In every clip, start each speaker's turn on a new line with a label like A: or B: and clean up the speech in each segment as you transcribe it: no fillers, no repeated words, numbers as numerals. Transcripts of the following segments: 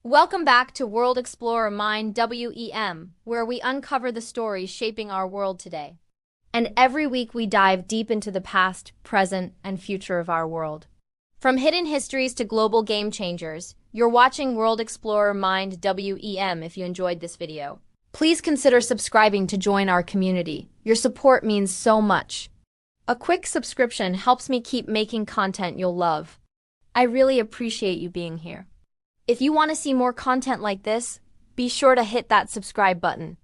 A: Welcome back to World Explorer Mind WEM, where we uncover the stories shaping our world today. And every week we dive deep into the past, present, and future of our world. From hidden histories to global game changers, you're watching World Explorer Mind WEM if you enjoyed this video. Please consider subscribing to join our community. Your support means so much. A quick subscription helps me keep making content you'll love. I really appreciate you being here. If you want to see more content like this, be sure to hit that subscribe button.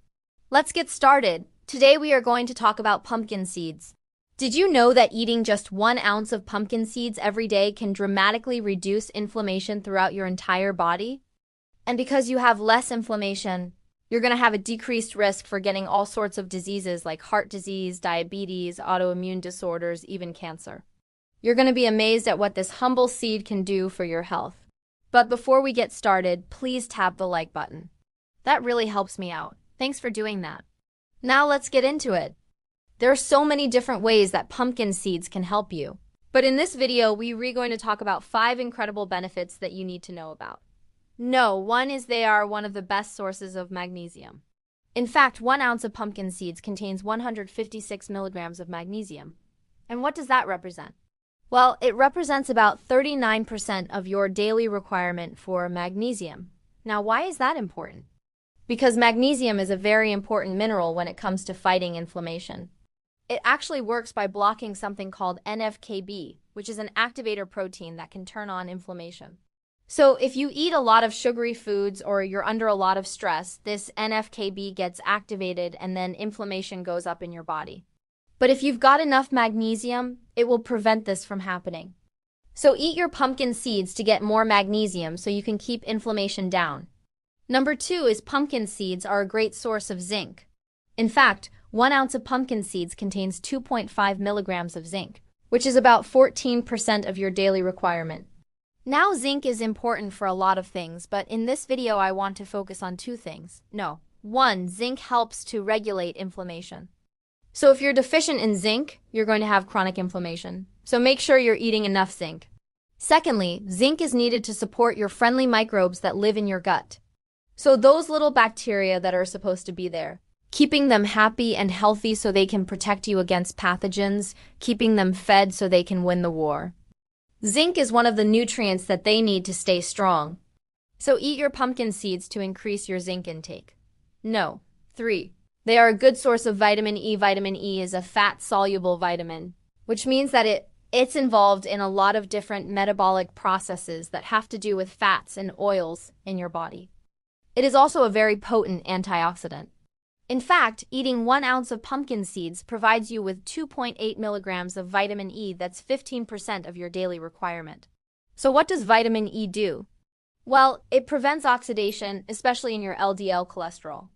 A: Let's get started. Today we are going to talk about pumpkin seeds. Did you know that eating just 1 ounce of pumpkin seeds every day can dramatically reduce inflammation throughout your entire body? And because you have less inflammation, you're going to have a decreased risk for getting all sorts of diseases like heart disease, diabetes, autoimmune disorders, even cancer. You're going to be amazed at what this humble seed can do for your health. But before we get started, please tap the like button. That really helps me out. Thanks for doing that. Now let's get into it. There are so many different ways that pumpkin seeds can help you. But in this video, we're going to talk about 5 incredible benefits that you need to know about. One is they are one of the best sources of magnesium. In fact, 1 ounce of pumpkin seeds contains 156 milligrams of magnesium. And what does that represent? Well, it represents about 39% of your daily requirement for magnesium. Now, why is that important? Because magnesium is a very important mineral when it comes to fighting inflammation. It actually works by blocking something called NF-κB, which is an activator protein that can turn on inflammation. So if you eat a lot of sugary foods or you're under a lot of stress, this NF-κB gets activated and then inflammation goes up in your body. But if you've got enough magnesium, it will prevent this from happening. So eat your pumpkin seeds to get more magnesium so you can keep inflammation down. Number 2 is pumpkin seeds are a great source of zinc. In fact, 1 ounce of pumpkin seeds contains 2.5 milligrams of zinc, which is about 14% of your daily requirement. Now, zinc is important for a lot of things, but in this video I want to focus on 2 things. 1, zinc helps to regulate inflammation. So if you're deficient in zinc, you're going to have chronic inflammation. So make sure you're eating enough zinc. Secondly, zinc is needed to support your friendly microbes that live in your gut. So those little bacteria that are supposed to be there, keeping them happy and healthy so they can protect you against pathogens, keeping them fed so they can win the war. Zinc is one of the nutrients that they need to stay strong. So eat your pumpkin seeds to increase your zinc intake. 3. They are a good source of vitamin E. Vitamin E is a fat-soluble vitamin, which means that it's involved in a lot of different metabolic processes that have to do with fats and oils in your body. It is also a very potent antioxidant. In fact, eating 1 ounce of pumpkin seeds provides you with 2.8 milligrams of vitamin E. That's 15% of your daily requirement. So what does vitamin E do? Well, it prevents oxidation, especially in your LDL cholesterol.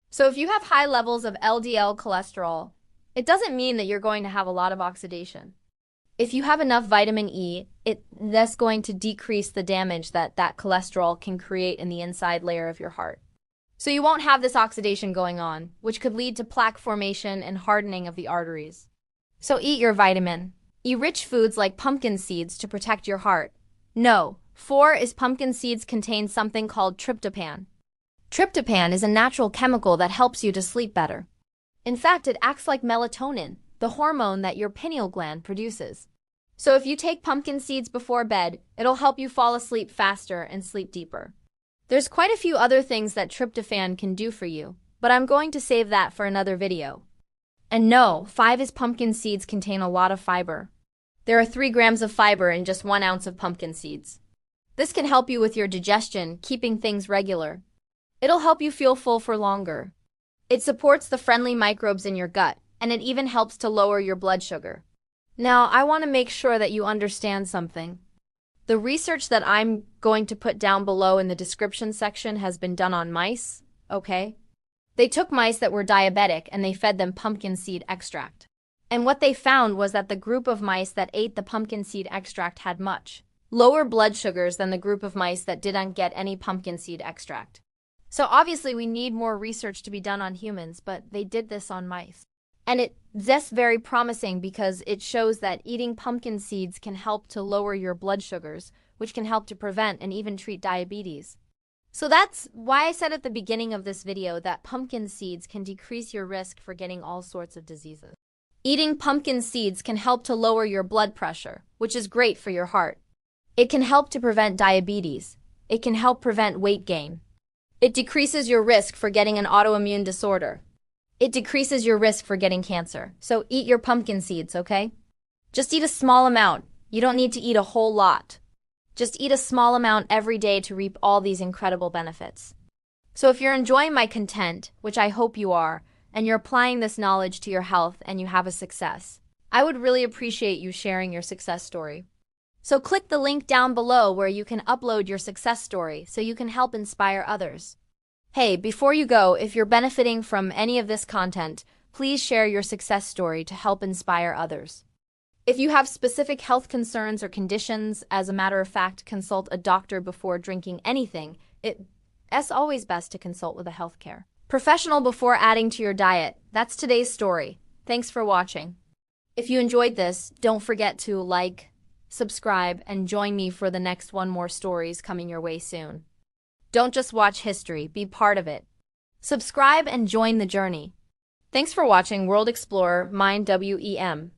A: So if you have high levels of LDL cholesterol, it doesn't mean that you're going to have a lot of oxidation. If you have enough vitamin E, that's going to decrease the damage that cholesterol can create in the inside layer of your heart. So you won't have this oxidation going on, which could lead to plaque formation and hardening of the arteries. So eat your vitamin. Eat rich foods like pumpkin seeds to protect your heart. 4 is pumpkin seeds contain something called tryptophan. Tryptophan is a natural chemical that helps you to sleep better. In fact, it acts like melatonin, the hormone that your pineal gland produces. So if you take pumpkin seeds before bed, it'll help you fall asleep faster and sleep deeper. There's quite a few other things that tryptophan can do for you, but I'm going to save that for another video. And 5 is pumpkin seeds contain a lot of fiber. There are 3 grams of fiber in just 1 ounce of pumpkin seeds. This can help you with your digestion, keeping things regular. It'll help you feel full for longer. It supports the friendly microbes in your gut, and it even helps to lower your blood sugar. Now, I want to make sure that you understand something. The research that I'm going to put down below in the description section has been done on mice, okay? They took mice that were diabetic and they fed them pumpkin seed extract. And what they found was that the group of mice that ate the pumpkin seed extract had much lower blood sugars than the group of mice that didn't get any pumpkin seed extract. So obviously we need more research to be done on humans, but they did this on mice. And that's very promising because it shows that eating pumpkin seeds can help to lower your blood sugars, which can help to prevent and even treat diabetes. So that's why I said at the beginning of this video that pumpkin seeds can decrease your risk for getting all sorts of diseases. Eating pumpkin seeds can help to lower your blood pressure, which is great for your heart. It can help to prevent diabetes. It can help prevent weight gain. It decreases your risk for getting an autoimmune disorder. It decreases your risk for getting cancer. So eat your pumpkin seeds, okay? Just eat a small amount. You don't need to eat a whole lot. Just eat a small amount every day to reap all these incredible benefits. So if you're enjoying my content, which I hope you are, and you're applying this knowledge to your health and you have a success, I would really appreciate you sharing your success story. So click the link down below where you can upload your success story so you can help inspire others. Hey, before you go, if you're benefiting from any of this content, please share your success story to help inspire others. If you have specific health concerns or conditions, as a matter of fact, consult a doctor before drinking anything. It's always best to consult with a healthcare professional before adding to your diet. That's today's story. Thanks for watching. If you enjoyed this, don't forget to like, subscribe, and join me for the next one more stories coming your way soon. Don't just watch history, be part of it. Subscribe and join the journey. Thanks for watching World Explorer Mind WEM.